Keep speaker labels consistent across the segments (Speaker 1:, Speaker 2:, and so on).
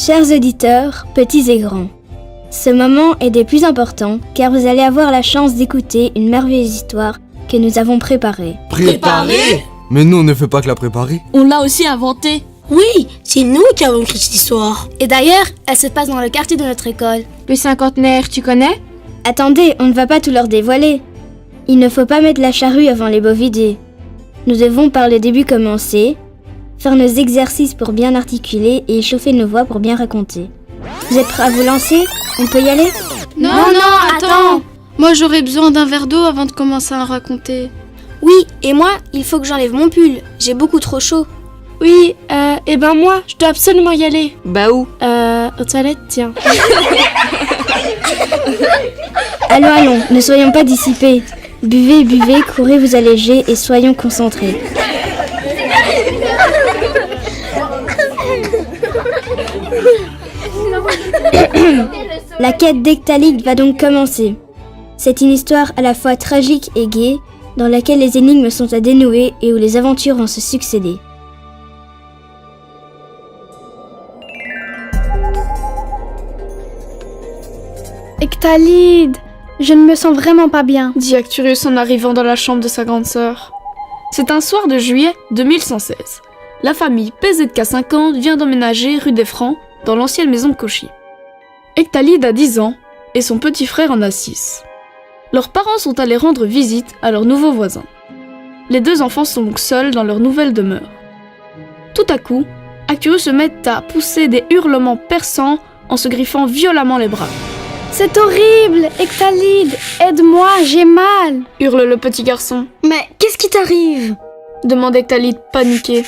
Speaker 1: Chers auditeurs, petits et grands, ce moment est des plus importants car vous allez avoir la chance d'écouter une merveilleuse histoire que nous avons préparée.
Speaker 2: Préparée ?
Speaker 3: Mais nous, on ne fait pas que la préparer.
Speaker 2: On l'a aussi inventée.
Speaker 4: Oui, c'est nous qui avons écrit cette histoire.
Speaker 1: Et d'ailleurs, elle se passe dans le quartier de notre école.
Speaker 5: Le cinquantenaire, tu connais ?
Speaker 1: Attendez, on ne va pas tout leur dévoiler. Il ne faut pas mettre la charrue avant les bovidés. Nous devons par le début commencer, faire nos exercices pour bien articuler et échauffer nos voix pour bien raconter. Vous êtes prêts à vous lancer ? On peut y aller ?
Speaker 5: Non, attends. Moi, j'aurais besoin d'un verre d'eau avant de commencer à raconter.
Speaker 4: Oui, et moi, il faut que j'enlève mon pull. J'ai beaucoup trop chaud.
Speaker 5: Oui, et ben moi, je dois absolument y aller.
Speaker 2: Bah où ?
Speaker 5: Aux toilettes, tiens.
Speaker 1: Allons, ne soyons pas dissipés. Buvez, courez vous alléger et soyons concentrés. La quête d'Ectalide va donc commencer. C'est une histoire à la fois tragique et gaie, dans laquelle les énigmes sont à dénouer et où les aventures vont se succéder.
Speaker 6: Ectalide, je ne me sens vraiment pas bien,
Speaker 5: dit Arcturus en arrivant dans la chambre de sa grande sœur. C'est un soir de juillet 2116. La famille PZK50 vient d'emménager rue des Francs, dans l'ancienne maison de Cauchy. Ectalide a 10 ans et son petit frère en a 6. Leurs parents sont allés rendre visite à leurs nouveaux voisins. Les deux enfants sont donc seuls dans leur nouvelle demeure. Tout à coup, Arcturus se met à pousser des hurlements perçants en se griffant violemment les bras.
Speaker 6: C'est horrible, Ectalide, aide-moi, j'ai mal.
Speaker 5: Hurle le petit garçon.
Speaker 4: Mais qu'est-ce qui t'arrive ?
Speaker 5: Demande Ectalide paniquée.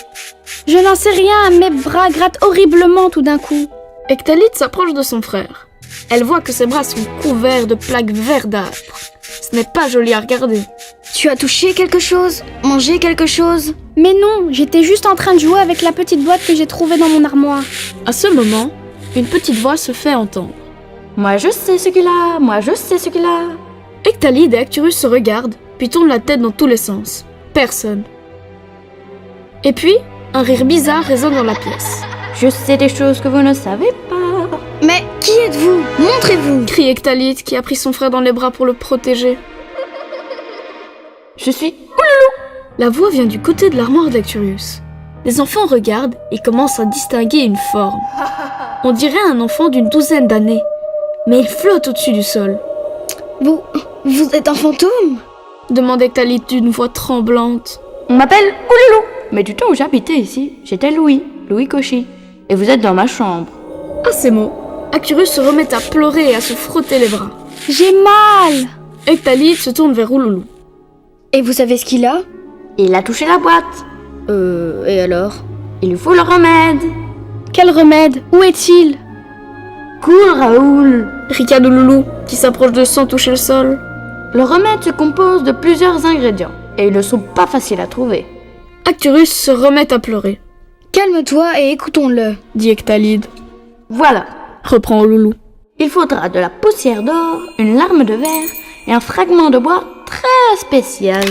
Speaker 6: Je n'en sais rien, mes bras grattent horriblement tout d'un coup.
Speaker 5: Ectalide s'approche de son frère. Elle voit que ses bras sont couverts de plaques verdâtres. Ce n'est pas joli à regarder.
Speaker 4: Tu as touché quelque chose ? Mangé quelque chose ?
Speaker 6: Mais non, j'étais juste en train de jouer avec la petite boîte que j'ai trouvée dans mon armoire.
Speaker 5: À ce moment, une petite voix se fait entendre.
Speaker 2: Moi je sais ce qu'il a, moi je sais ce qu'il a.
Speaker 5: Ectalide et Arcturus se regardent, puis tournent la tête dans tous les sens. Personne. Et puis, un rire bizarre résonne dans la pièce.
Speaker 2: Je sais des choses que vous ne savez pas.
Speaker 4: Mais qui êtes-vous ? Montrez-vous !
Speaker 5: Crie Ectalide qui a pris son frère dans les bras pour le protéger.
Speaker 2: Je suis...
Speaker 5: La voix vient du côté de l'armoire d'Arcturus. Les enfants regardent et commencent à distinguer une forme. On dirait un enfant d'une 12aine d'années, mais il flotte au-dessus du sol.
Speaker 4: Vous êtes un fantôme ?
Speaker 5: Demande Ectalide d'une voix tremblante.
Speaker 2: On m'appelle Ouloulou. Mais du temps où j'habitais ici, j'étais Louis Cauchy. Et vous êtes dans ma chambre.
Speaker 5: À ces mots, Arcturus se remet à pleurer et à se frotter les bras.
Speaker 6: J'ai mal.
Speaker 5: Ectalide se tourne vers Ouloulou.
Speaker 4: Et vous savez ce qu'il a ?
Speaker 2: Il a touché la boîte.
Speaker 4: Et alors ?
Speaker 2: Il lui faut le remède.
Speaker 6: Quel remède ? Où est-il ?
Speaker 2: Cours, Raoul.
Speaker 5: Ricade Ouloulou, qui s'approche de sans toucher le sol.
Speaker 2: Le remède se compose de plusieurs ingrédients, et ils ne sont pas faciles à trouver.
Speaker 5: Arcturus se remet à pleurer.
Speaker 4: Calme-toi et écoutons-le,
Speaker 5: dit Ectalide.
Speaker 2: Voilà,
Speaker 5: reprend Ouloulou.
Speaker 2: Il faudra de la poussière d'or, une larme de verre et un fragment de bois très spécial.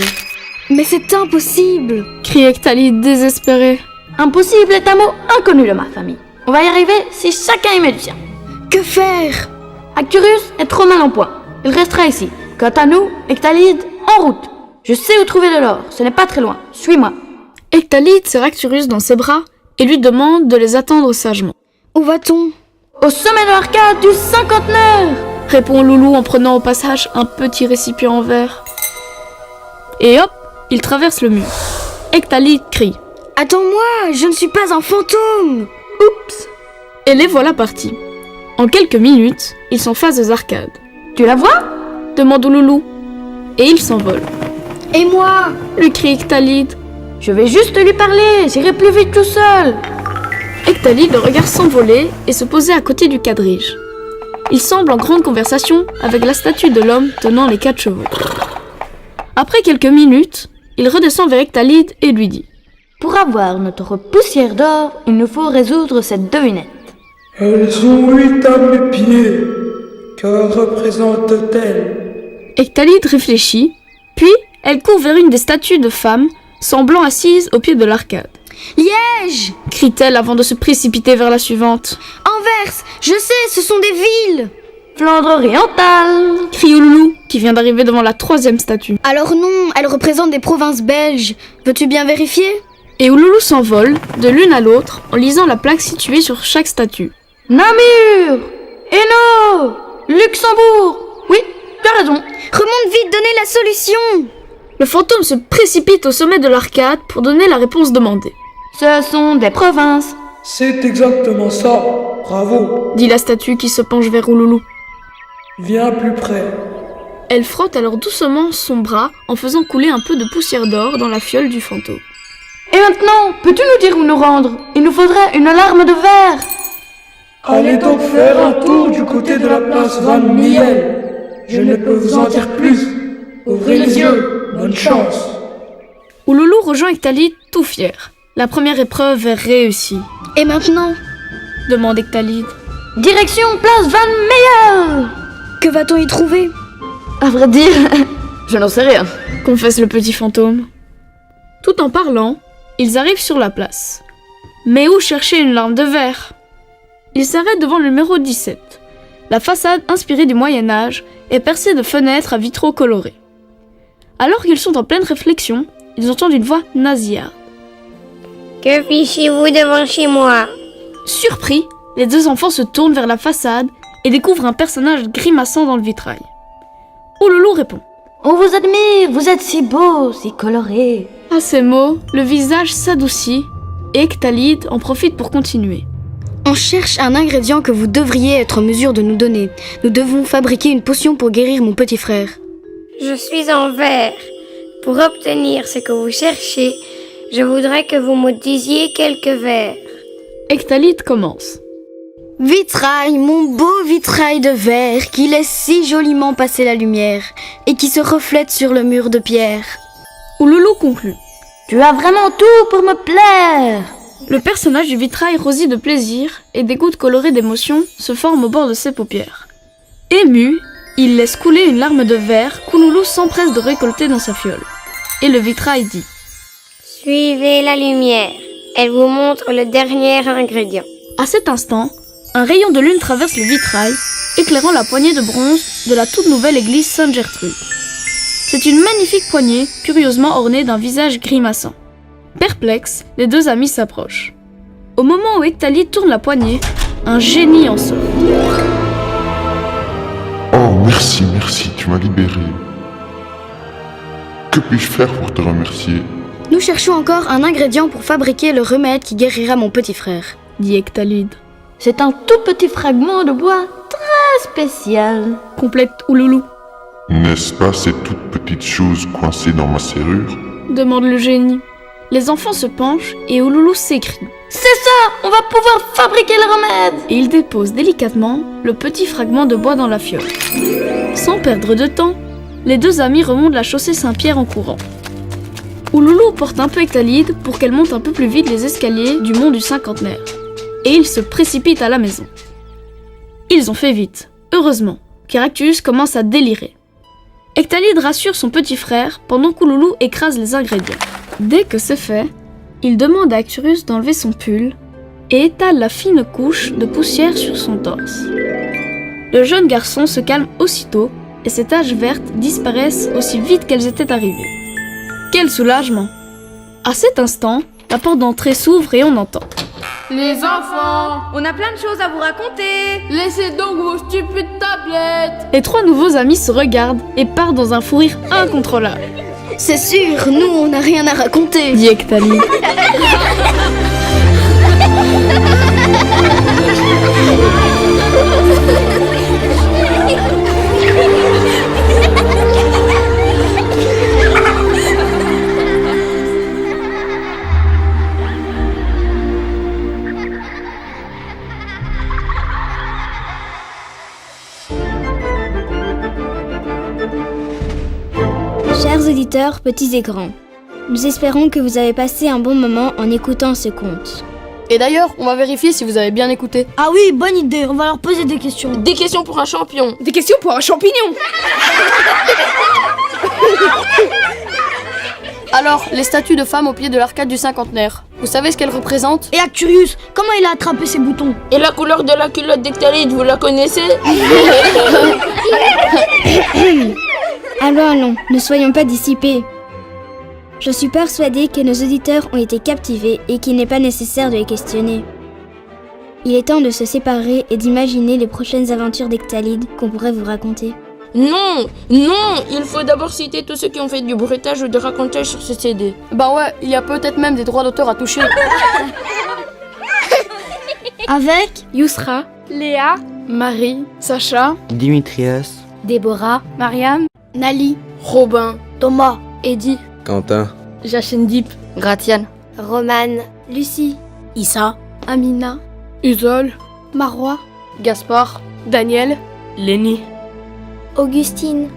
Speaker 4: Mais c'est impossible,
Speaker 5: crie Ectalide désespérée.
Speaker 2: Impossible est un mot inconnu de ma famille. On va y arriver si chacun y met du sien.
Speaker 4: Que faire ?
Speaker 2: Arcturus est trop mal en point. Il restera ici. Quant à nous, Ectalide, en route. Je sais où trouver de l'or, ce n'est pas très loin. Suis-moi.
Speaker 5: Ectalide serre Arcturus dans ses bras et lui demande de les attendre sagement.
Speaker 4: Où va-t-on ?
Speaker 2: Au sommet de l'arcade du cinquantenaire,
Speaker 5: répond Loulou en prenant au passage un petit récipient en verre. Et hop, il traverse le mur. Ectalide crie.
Speaker 4: Attends-moi, je ne suis pas un fantôme !
Speaker 5: Oups ! Et les voilà partis. En quelques minutes, ils sont face aux arcades.
Speaker 2: Tu la vois ?
Speaker 5: Demande Loulou. Et ils s'envolent.
Speaker 4: Et moi ?
Speaker 5: Lui crie Ectalide.
Speaker 2: Je vais juste lui parler, j'irai plus vite tout seul.
Speaker 5: Ectalide le regarde s'envoler et se poser à côté du quadrige. Il semble en grande conversation avec la statue de l'homme tenant les 4 chevaux. Après quelques minutes, il redescend vers Ectalide et lui dit :
Speaker 2: Pour avoir notre poussière d'or, il nous faut résoudre cette devinette.
Speaker 7: Elles sont 8 à mes pieds. Que représentent-elles ?
Speaker 5: Ectalide réfléchit, puis elle court vers une des statues de femmes semblant assise au pied de l'arcade.
Speaker 4: Liège !
Speaker 5: Crie-t-elle avant de se précipiter vers la suivante.
Speaker 4: En controverse. Je sais, ce sont des villes.
Speaker 2: Flandre orientale.
Speaker 5: Crie Ouloulou, qui vient d'arriver devant la 3e statue.
Speaker 4: Alors non, elles représentent des provinces belges. Veux-tu bien vérifier?
Speaker 5: Et Ouloulou s'envole, de l'une à l'autre, en lisant la plaque située sur chaque statue.
Speaker 2: Namur. Hainaut. Luxembourg. Oui, tu as raison.
Speaker 4: Remonte vite, donnez la solution.
Speaker 5: Le fantôme se précipite au sommet de l'arcade pour donner la réponse demandée.
Speaker 2: Ce sont des provinces.
Speaker 7: C'est exactement ça. Bravo.
Speaker 5: Dit la statue qui se penche vers Ouloulou.
Speaker 7: Viens plus près.
Speaker 5: Elle frotte alors doucement son bras en faisant couler un peu de poussière d'or dans la fiole du fantôme.
Speaker 2: Et maintenant, peux-tu nous dire où nous rendre? Il nous faudrait une larme de verre.
Speaker 7: Allez donc faire un tour du côté de la place Van Miel. Je ne peux vous en dire plus. Ouvrez les yeux. Bonne chance.
Speaker 5: Ouloulou rejoint Ectalide tout fier. La première épreuve est réussie.
Speaker 4: Et maintenant?
Speaker 5: Demande Ectalide.
Speaker 2: Direction place Van Meyer.
Speaker 4: Que va-t-on y trouver?
Speaker 2: À vrai dire, je n'en sais rien.
Speaker 5: Confesse le petit fantôme. Tout en parlant, ils arrivent sur la place. Mais où chercher une larme de verre? Ils s'arrêtent devant le numéro 17. La façade, inspirée du Moyen-Âge, est percée de fenêtres à vitraux colorés. Alors qu'ils sont en pleine réflexion, ils entendent une voix nasillarde.
Speaker 1: Que fichez-vous devant chez moi?
Speaker 5: Surpris, les deux enfants se tournent vers la façade et découvrent un personnage grimaçant dans le vitrail. Ouloulou répond.
Speaker 2: On vous admire, vous êtes si beau, si coloré.
Speaker 5: À ces mots, le visage s'adoucit et Ectalide en profite pour continuer.
Speaker 4: On cherche un ingrédient que vous devriez être en mesure de nous donner. Nous devons fabriquer une potion pour guérir mon petit frère.
Speaker 1: Je suis en verre. Pour obtenir ce que vous cherchez, je voudrais que vous me disiez quelques vers.
Speaker 5: Ectalide commence.
Speaker 4: Vitrail, mon beau vitrail de verre qui laisse si joliment passer la lumière et qui se reflète sur le mur de pierre.
Speaker 5: Ouloulou conclut.
Speaker 2: Tu as vraiment tout pour me plaire.
Speaker 5: Le personnage du vitrail rosit de plaisir et des gouttes colorées d'émotion se forment au bord de ses paupières. Ému, il laisse couler une larme de verre qu'Ouloulou s'empresse de récolter dans sa fiole. Et le vitrail dit.
Speaker 1: Suivez la lumière. Elle vous montre le dernier ingrédient.
Speaker 5: À cet instant, un rayon de lune traverse le vitrail, éclairant la poignée de bronze de la toute nouvelle église Sainte-Gertrude. C'est une magnifique poignée, curieusement ornée d'un visage grimaçant. Perplexes, les deux amis s'approchent. Au moment où Ectalide tourne la poignée, un génie en sort.
Speaker 8: Oh, merci, tu m'as libéré. Que puis-je faire pour te remercier?
Speaker 4: Nous cherchons encore un ingrédient pour fabriquer le remède qui guérira mon petit frère.
Speaker 5: Dit Ectalide.
Speaker 2: C'est un tout petit fragment de bois très spécial.
Speaker 5: Complète Ouloulou.
Speaker 8: N'est-ce pas ces toutes petites choses coincées dans ma serrure?
Speaker 5: Demande le génie. Les enfants se penchent et Ouloulou s'écrie.
Speaker 2: C'est ça, on va pouvoir fabriquer le remède.
Speaker 5: Et il dépose délicatement le petit fragment de bois dans la fiole. Sans perdre de temps, les deux amis remontent la chaussée Saint-Pierre en courant. Ouloulou porte un peu Ectalide pour qu'elle monte un peu plus vite les escaliers du mont du Cinquantenaire. Et ils se précipitent à la maison. Ils ont fait vite, heureusement, car Actus commence à délirer. Ectalide rassure son petit frère pendant qu'Ouloulou écrase les ingrédients. Dès que c'est fait, il demande à Acturus d'enlever son pull et étale la fine couche de poussière sur son torse. Le jeune garçon se calme aussitôt et ses taches vertes disparaissent aussi vite qu'elles étaient arrivées. Quel soulagement! À cet instant, la porte d'entrée s'ouvre et on entend.
Speaker 9: Les enfants,
Speaker 10: on a plein de choses à vous raconter.
Speaker 9: Laissez donc vos stupides tablettes.
Speaker 5: Les trois nouveaux amis se regardent et partent dans un fou rire incontrôlable.
Speaker 4: C'est sûr, nous on n'a rien à raconter,
Speaker 5: dit Ectalide.
Speaker 1: Chers auditeurs, petits et grands, nous espérons que vous avez passé un bon moment en écoutant ce conte.
Speaker 11: Et d'ailleurs, on va vérifier si vous avez bien écouté.
Speaker 2: Ah oui, bonne idée, on va leur poser des questions.
Speaker 11: Des questions pour un champion.
Speaker 9: Des questions pour un champignon.
Speaker 11: Alors, les statues de femmes au pied de l'arcade du Cinquantenaire. vous savez ce qu'elle représente?
Speaker 2: Et Acturius, comment il a attrapé ces boutons?
Speaker 11: Et la couleur de la culotte d'Ectalide, vous la connaissez?
Speaker 1: Allons, ne soyons pas dissipés. Je suis persuadée que nos auditeurs ont été captivés et qu'il n'est pas nécessaire de les questionner. Il est temps de se séparer et d'imaginer les prochaines aventures d'Ectalide qu'on pourrait vous raconter.
Speaker 11: Non, il faut d'abord citer tous ceux qui ont fait du bruitage ou du racontage sur ce CD.
Speaker 2: Bah ouais, il y a peut-être même des droits d'auteur à toucher.
Speaker 6: Avec
Speaker 5: Yousra,
Speaker 6: Léa,
Speaker 5: Marie, Sacha,
Speaker 12: Dimitrios,
Speaker 6: Déborah, Mariam, Nali,
Speaker 11: Robin,
Speaker 2: Thomas,
Speaker 11: Eddie,
Speaker 3: Quentin.
Speaker 2: Jachin Deep,
Speaker 11: Gratian,
Speaker 1: Romane,
Speaker 6: Lucie,
Speaker 2: Issa,
Speaker 6: Amina,
Speaker 5: Usol,
Speaker 6: Marois,
Speaker 11: Gaspard,
Speaker 5: Daniel,
Speaker 11: Lenny.
Speaker 1: Augustine.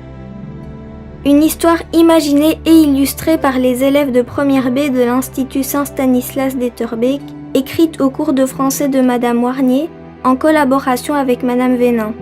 Speaker 1: Une histoire imaginée et illustrée par les élèves de première B de l'Institut Saint-Stanislas d'Etterbeek, écrite au cours de français de Madame Warnier, en collaboration avec Madame Vénin.